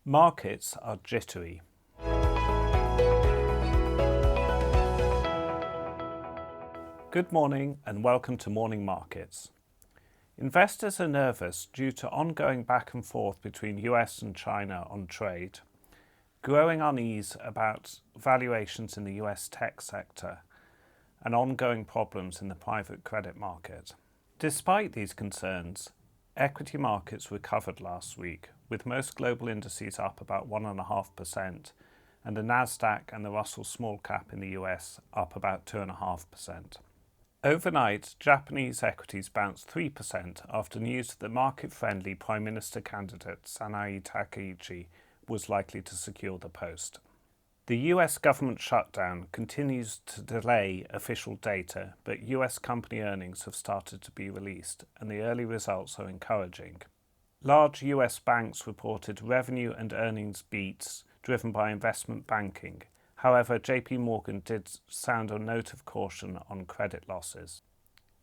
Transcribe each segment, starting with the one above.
Markets are jittery. Good morning and welcome to Morning Markets. Investors are nervous due to ongoing back and forth between US and China on trade, growing unease about valuations in the US tech sector, and ongoing problems in the private credit market. Despite these concerns, equity markets recovered last week, with most global indices up about 1.5%, and the Nasdaq and the Russell Small Cap in the US up about 2.5%. Overnight, Japanese equities bounced 3% after news that the market-friendly Prime Minister candidate Sanae Takaichi was likely to secure the post. The US government shutdown continues to delay official data, but US company earnings have started to be released, and the early results are encouraging. Large US banks reported revenue and earnings beats driven by investment banking. However, JP Morgan did sound a note of caution on credit losses.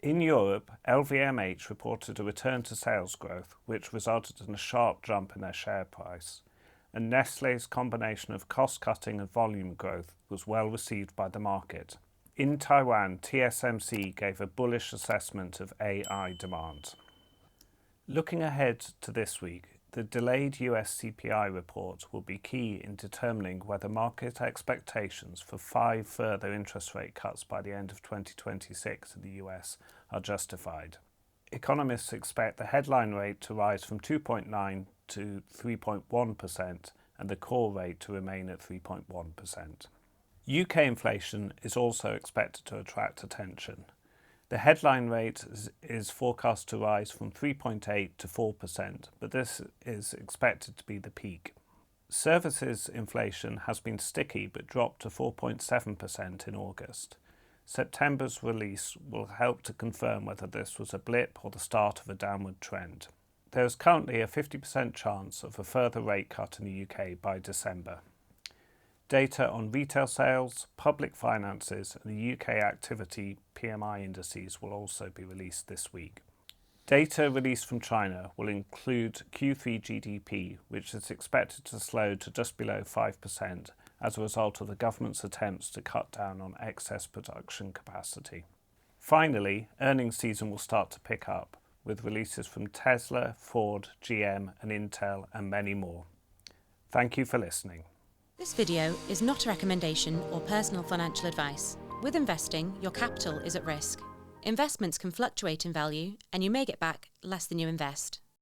In Europe, LVMH reported a return to sales growth, which resulted in a sharp jump in their share price, and Nestlé's combination of cost-cutting and volume growth was well received by the market. In Taiwan, TSMC gave a bullish assessment of AI demand. Looking ahead to this week, the delayed US CPI report will be key in determining whether market expectations for 5 further interest rate cuts by the end of 2026 in the US are justified. Economists expect the headline rate to rise from 2.9% to 3.1% and the core rate to remain at 3.1%. UK inflation is also expected to attract attention. The headline rate is forecast to rise from 3.8% to 4%, but this is expected to be the peak. Services inflation has been sticky but dropped to 4.7% in August. September's release will help to confirm whether this was a blip or the start of a downward trend. There is currently a 50% chance of a further rate cut in the UK by December. Data on retail sales, public finances and the UK activity PMI indices will also be released this week. Data released from China will include Q3 GDP, which is expected to slow to just below 5% as a result of the government's attempts to cut down on excess production capacity. Finally, earnings season will start to pick up, with releases from Tesla, Ford, GM and Intel and many more. Thank you for listening. This video is not a recommendation or personal financial advice. With investing, your capital is at risk. Investments can fluctuate in value and you may get back less than you invest.